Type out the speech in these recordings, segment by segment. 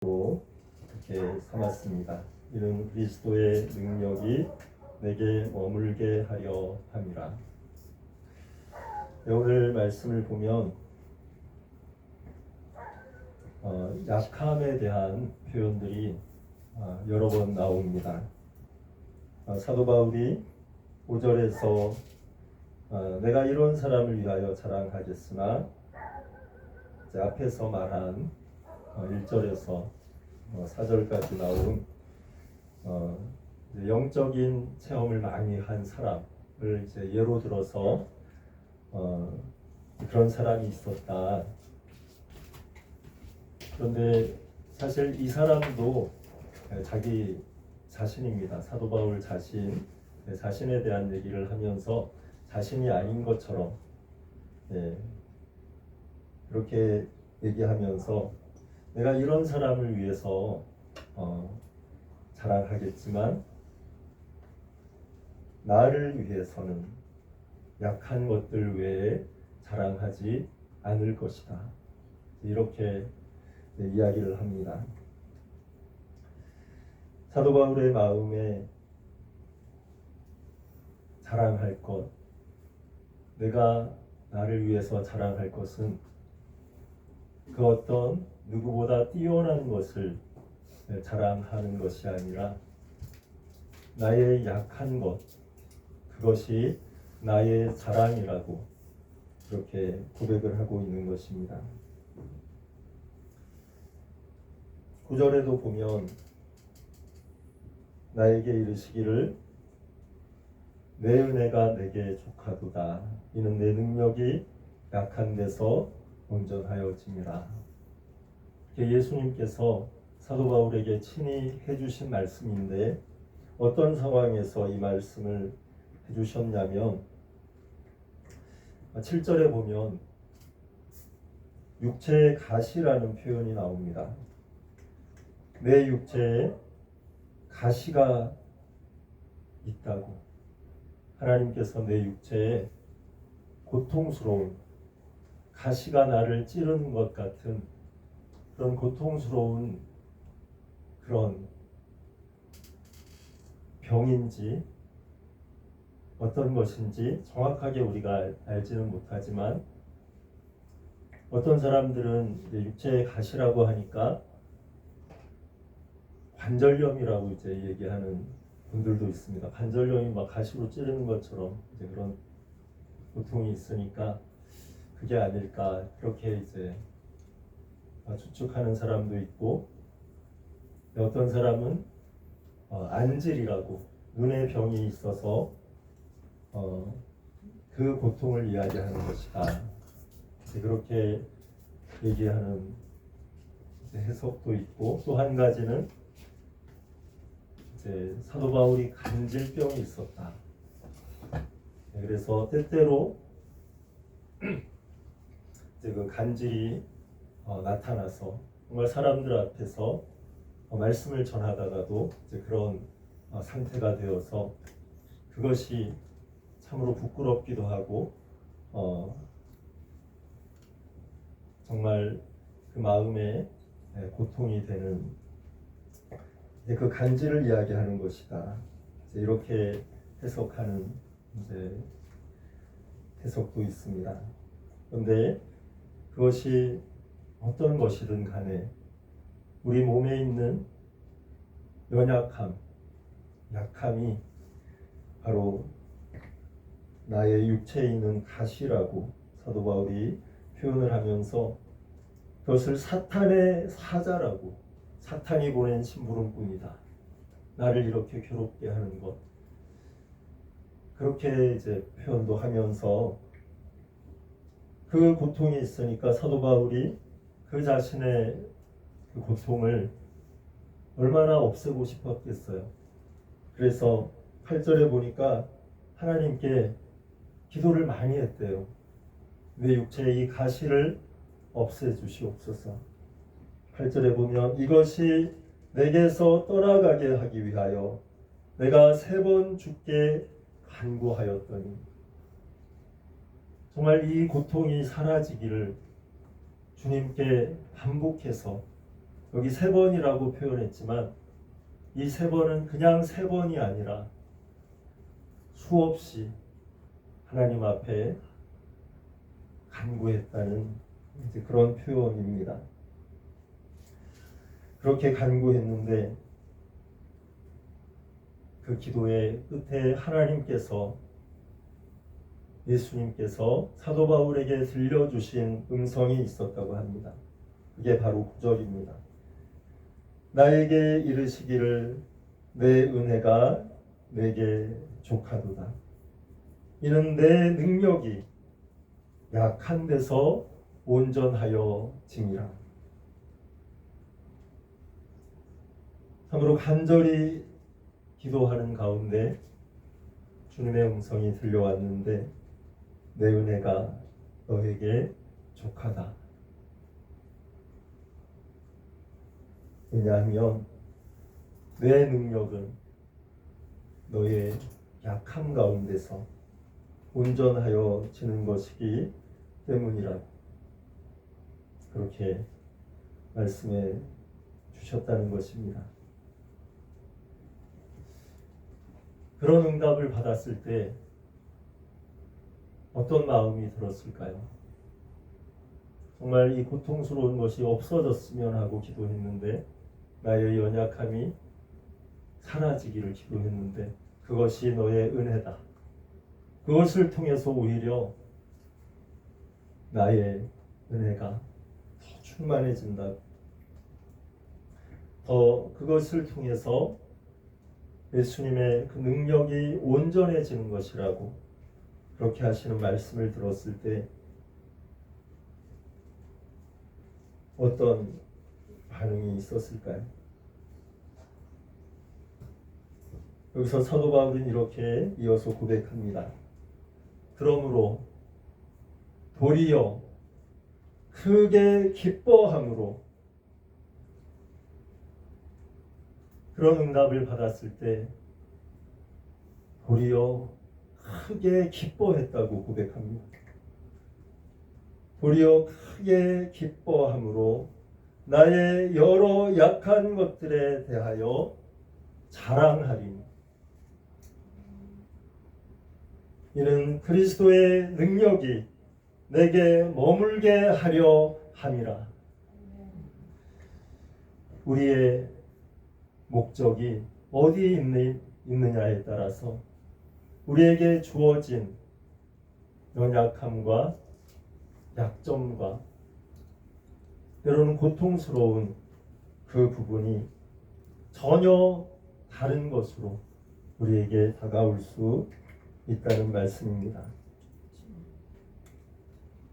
이렇게 삼았습니다. 이는 그리스도의 능력이 내게 머물게 하려 함이라. 오늘 말씀을 보면 약함에 대한 표현들이 여러 번 나옵니다. 사도 바울이 5절에서 내가 이런 사람을 위하여 자랑하겠으나, 앞에서 말한 1절에서 4절까지 나온 영적인 체험을 많이 한 사람을 이제 예로 들어서 그런 사람이 있었다. 그런데 사실 이 사람도 자기 자신입니다. 사도 바울 자신에 대한 얘기를 하면서 자신이 아닌 것처럼 그렇게 얘기하면서 내가 이런 사람을 위해서 자랑하겠지만 나를 위해서는 약한 것들 외에 자랑하지 않을 것이다. 이렇게 이야기를 합니다. 사도 바울의 마음에 자랑할 것, 내가 나를 위해서 자랑할 것은 그 어떤 누구보다 뛰어난 것을 자랑하는 것이 아니라 나의 약한 것, 그것이 나의 자랑이라고 그렇게 고백을 하고 있는 것입니다. 9절에도 보면 나에게 이르시기를 내 은혜가 내게 족하도다. 이는 내 능력이 약한 데서 온전하여짐이라. 예수님께서 사도 바울에게 친히 해주신 말씀인데, 어떤 상황에서 이 말씀을 해주셨냐면 7절에 보면 육체의 가시라는 표현이 나옵니다. 내 육체에 가시가 있다고, 하나님께서 내 육체에 고통스러운 가시가 나를 찌르는 것 같은 그런 고통스러운 그런 병인지 어떤 것인지 정확하게 우리가 알지는 못하지만, 어떤 사람들은 이제 육체의 가시라고 하니까 관절염이라고 이제 얘기하는 분들도 있습니다. 관절염이 막 가시로 찌르는 것처럼 이제 그런 고통이 있으니까 그게 아닐까, 그렇게 이제 추측하는 사람도 있고, 어떤 사람은 안질이라고, 눈에 병이 있어서 그 고통을 이야기하는 것이다, 그렇게 얘기하는 해석도 있고, 또 한 가지는 이제 사도 바울이 간질병이 있었다. 그래서 때때로 이제 그 간질이 나타나서 정말 사람들 앞에서 말씀을 전하다가도 이제 그런 상태가 되어서 그것이 참으로 부끄럽기도 하고 정말 그 마음에 고통이 되는 그 간질을 이야기하는 것이다. 이제 이렇게 해석하는 이제 해석도 있습니다. 그런데 그것이 어떤 것이든 간에 우리 몸에 있는 연약함, 약함이 바로 나의 육체에 있는 가시라고 사도 바울이 표현을 하면서, 그것을 사탄의 사자라고, 사탄이 보낸 심부름꾼이다, 나를 이렇게 괴롭게 하는 것, 그렇게 이제 표현도 하면서 그 고통이 있으니까 사도 바울이 그 자신의 그 고통을 얼마나 없애고 싶었겠어요. 그래서 8절에 보니까 하나님께 기도를 많이 했대요. 내 육체의 이 가시를 없애주시옵소서. 8절에 보면 이것이 내게서 떠나가게 하기 위하여 내가 3번 주께 간구하였더니, 정말 이 고통이 사라지기를 주님께 반복해서 여기 3번이라고 표현했지만 이 3번은 그냥 3번이 아니라 수없이 하나님 앞에 간구했다는 이제 그런 표현입니다. 그렇게 간구했는데 그 기도의 끝에 하나님께서, 예수님께서 사도 바울에게 들려주신 음성이 있었다고 합니다. 그게 바로 9절입니다. 나에게 이르시기를 내 은혜가 내게 족하도다. 이는 내 능력이 약한 데서 온전하여 짐이라. 참으로 간절히 기도하는 가운데 주님의 음성이 들려왔는데 내 은혜가 너에게 족하다. 왜냐하면 내 능력은 너의 약함 가운데서 온전하여 지는 것이기 때문이라고 그렇게 말씀해 주셨다는 것입니다. 그런 응답을 받았을 때 어떤 마음이 들었을까요? 정말 이 고통스러운 것이 없어졌으면 하고 기도했는데, 나의 연약함이 사라지기를 기도했는데 그것이 너의 은혜다. 그것을 통해서 오히려 나의 은혜가 더 충만해진다. 더 그것을 통해서 예수님의 그 능력이 온전해지는 것이라고 그렇게 하시는 말씀을 들었을 때 어떤 반응이 있었을까요? 여기서 사도 바울은 이렇게 이어서 고백합니다. 그러므로 도리어 크게 기뻐함으로, 그런 응답을 받았을 때 도리어 크게 기뻐했다고 고백합니다. 도리어 크게 기뻐함으로 나의 여러 약한 것들에 대하여 자랑하리니 이는 그리스도의 능력이 내게 머물게 하려 함이라. 우리의 목적이 어디에 있느냐에 따라서 우리에게 주어진 연약함과 약점과 때로는 고통스러운 그 부분이 전혀 다른 것으로 우리에게 다가올 수 있다는 말씀입니다.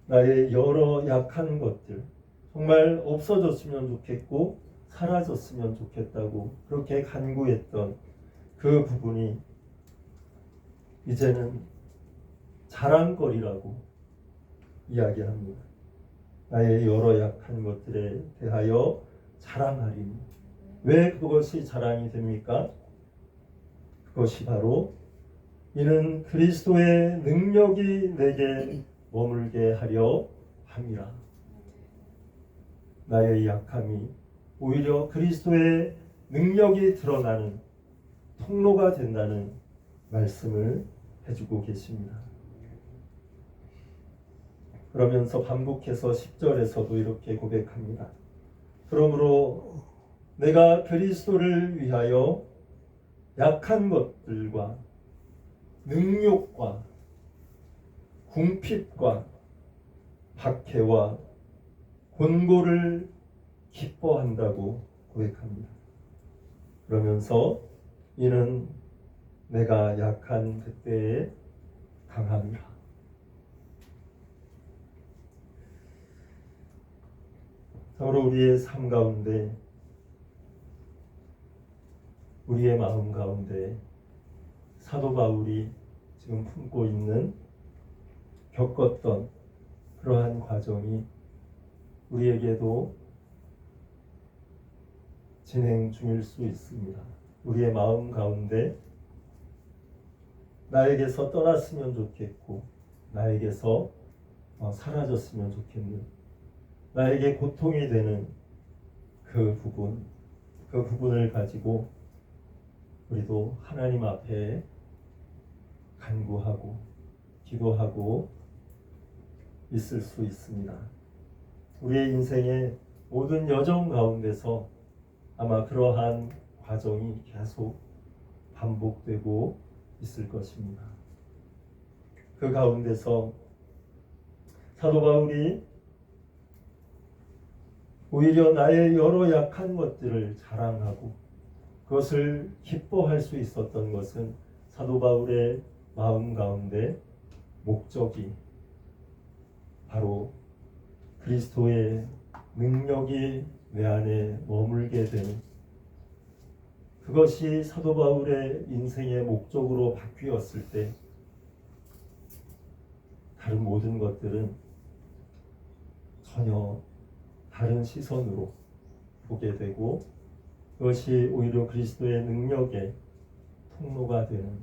나의 여러 약한 것들 정말 없어졌으면 좋겠고 사라졌으면 좋겠다고 그렇게 간구했던 그 부분이 이제는 자랑거리라고 이야기합니다. 나의 여러 약한 것들에 대하여 자랑하리니. 왜 그것이 자랑이 됩니까? 그것이 바로 이는 그리스도의 능력이 내게 머물게 하려 함이라. 나의 약함이 오히려 그리스도의 능력이 드러나는 통로가 된다는 말씀을 해주고 계십니다. 그러면서 반복해서 10절에서도 이렇게 고백합니다. 그러므로 내가 그리스도를 위하여 약한 것들과 능욕과 궁핍과 박해와 곤고를 기뻐한다고 고백합니다. 그러면서 이는 내가 약한 그때에 강함이라. 서로 우리의 삶 가운데, 우리의 마음 가운데 사도 바울이 지금 품고 있는, 겪었던 그러한 과정이 우리에게도 진행 중일 수 있습니다. 우리의 마음 가운데 나에게서 떠났으면 좋겠고, 나에게서 사라졌으면 좋겠는, 나에게 고통이 되는 그 그 부분을 가지고 우리도 하나님 앞에 간구하고 기도하고 있을 수 있습니다. 우리의 인생의 모든 여정 가운데서 아마 그러한 과정이 계속 반복되고 있을 것입니다. 그 가운데서 사도 바울이 오히려 나의 여러 약한 것들을 자랑하고 그것을 기뻐할 수 있었던 것은 사도 바울의 마음 가운데 목적이 바로 그리스도의 능력이 내 안에 머물게 되는 그것이 사도 바울의 인생의 목적으로 바뀌었을 때 다른 모든 것들은 전혀 다른 시선으로 보게 되고 그것이 오히려 그리스도의 능력의 통로가 되는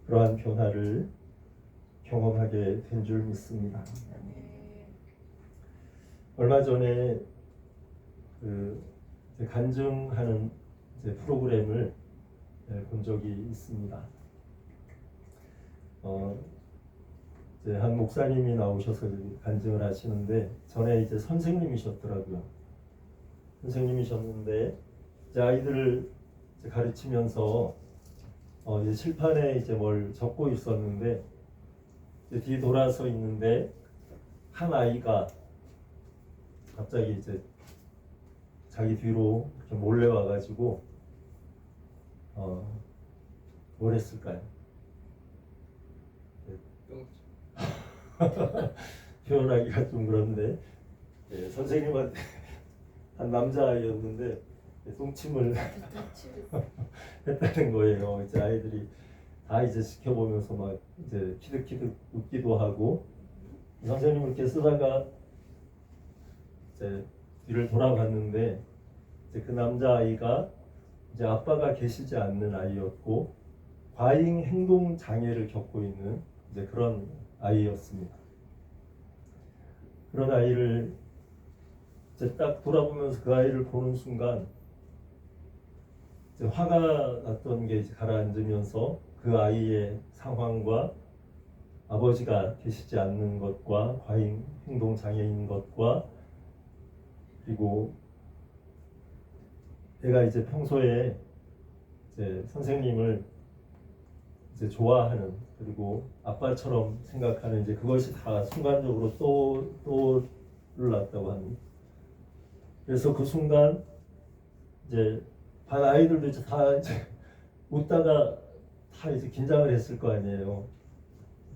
그러한 변화를 경험하게 된 줄 믿습니다. 얼마 전에 간증하는 프로그램을 본 적이 있습니다. 한 목사님이 나오셔서 간증을 하시는데 전에 이제 선생님이셨더라고요. 선생님이셨는데 이제 아이들을 이제 가르치면서 이제 칠판에 이제 뭘 적고 있었는데 이제 뒤 돌아서 있는데 한 아이가 갑자기 이제 자기 뒤로 이렇게 몰래 와가지고 뭘 했을까요? 표현하기가 좀 그런데 선생님한테 한 남자아이였는데 똥침을 했다는 거예요. 이제 아이들이 다 이제 지켜보면서 막 이제 키득키득 웃기도 하고 선생님을 이렇게 쓰다가 이제 뒤를 돌아봤는데 이제 그 남자아이가 이제 아빠가 계시지 않는 아이였고 과잉 행동 장애를 겪고 있는 이제 그런 아이였습니다. 그런 아이를 이제 딱 돌아보면서 그 아이를 보는 순간 이제 화가 났던 게 이제 가라앉으면서 그 아이의 상황과 아버지가 계시지 않는 것과 과잉 행동 장애인 것과 그리고 내가 이제 평소에 이제 선생님을 이제 좋아하는 그리고 아빠처럼 생각하는 이제 그것이 다 순간적으로 떠올랐다고 합니다. 그래서 그 순간 이제 반 아이들도 이제 다 이제 웃다가 다 이제 긴장을 했을 거 아니에요.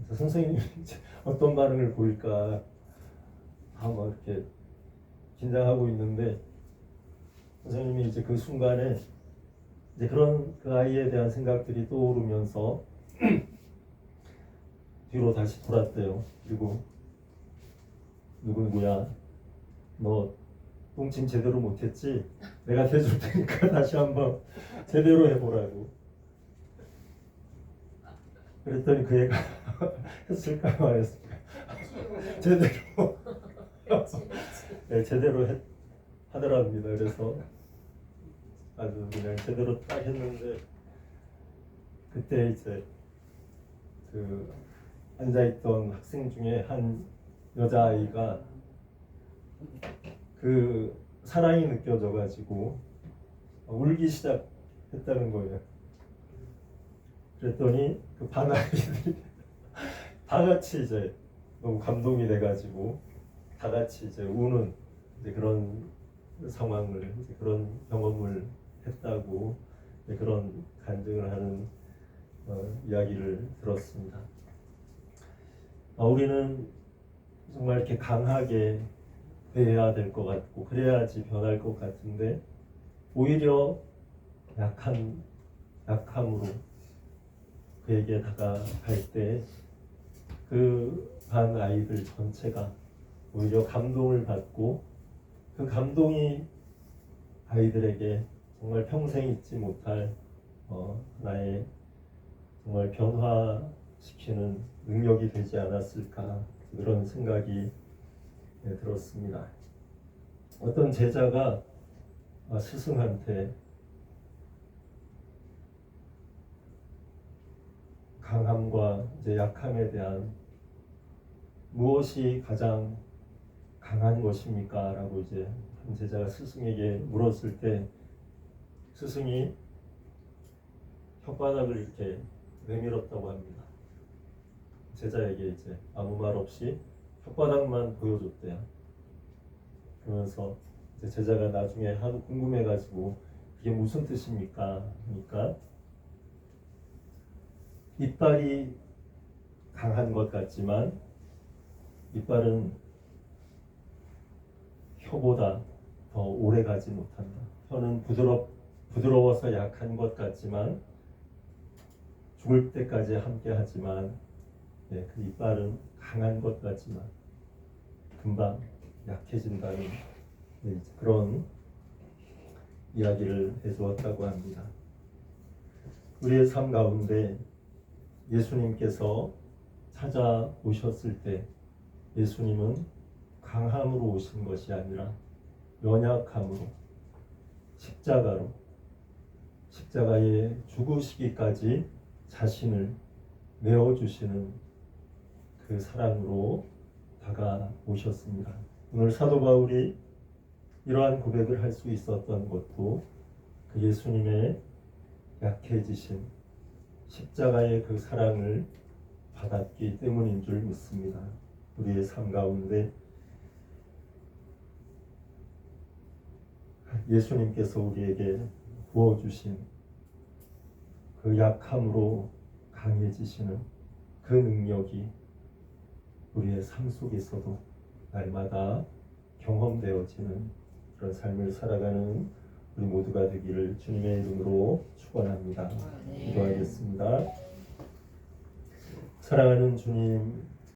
그래서 선생님이 이제 어떤 반응을 보일까 다 막 이렇게 긴장하고 있는데 선생님이 이제 그 순간에 이제 그런 그 아이에 대한 생각들이 떠오르면서 뒤로 다시 돌았대요. 그리고 누구야? 너 똥침 제대로 못했지? 내가 대줄 테니까 다시 한번 제대로 해보라고. 그랬더니 그 애가 했을까요? 안 했을까요? 제대로 네, 제대로 하더랍니다. 그래서 아주 그냥 제대로 딱 했는데 그때 이제 그 앉아있던 학생 중에 한 여자아이가 그 사랑이 느껴져가지고 울기 시작했다는 거예요. 그랬더니 그 반 아이들이 다 같이 이제 너무 감동이 돼가지고 다 같이 이제 우는 이제 그런 상황을 이제 그런 경험을 했다고 그런 간증을 하는 이야기를 들었습니다. 우리는 정말 이렇게 강하게 대해야 될 것 같고 그래야지 변할 것 같은데 오히려 약함으로 그에게 다가갈 때 그 반 아이들 전체가 오히려 감동을 받고 그 감동이 아이들에게 정말 평생 잊지 못할 나의 정말 변화시키는 능력이 되지 않았을까 그런 생각이 들었습니다. 어떤 제자가 스승한테 강함과 이제 약함에 대한 무엇이 가장 강한 것입니까? 라고 이제 한 제자가 스승에게 물었을 때 스승이 혓바닥을 이렇게 내밀었다고 합니다. 제자에게 이제 아무 말 없이 혓바닥만 보여줬대요. 그러면서 이제 제자가 나중에 하도 궁금해가지고 이게 무슨 뜻입니까? 그러니까 이빨이 강한 것 같지만 이빨은 혀보다 더 오래 가지 못한다. 혀는 부드러워서 약한 것 같지만 죽을 때까지 함께 하지만 그 이빨은 강한 것 같지만 금방 약해진다는 그런 이야기를 해주었다고 합니다. 우리의 삶 가운데 예수님께서 찾아오셨을 때 예수님은 강함으로 오신 것이 아니라 연약함으로 십자가에 죽으시기까지 자신을 내어주시는 그 사랑으로 다가오셨습니다. 오늘 사도 바울이 이러한 고백을 할 수 있었던 것도 그 예수님의 약해지신 십자가의 그 사랑을 받았기 때문인 줄 믿습니다. 우리의 삶 가운데 예수님께서 우리에게 부어주신 그 약함으로 강해지시는 그 능력이 우리의 삶 속에서도 날마다 경험되어지는 그런 삶을 살아가는 우리 모두가 되기를 주님의 이름으로 축원합니다. 기도하겠습니다. 사랑하는 주님,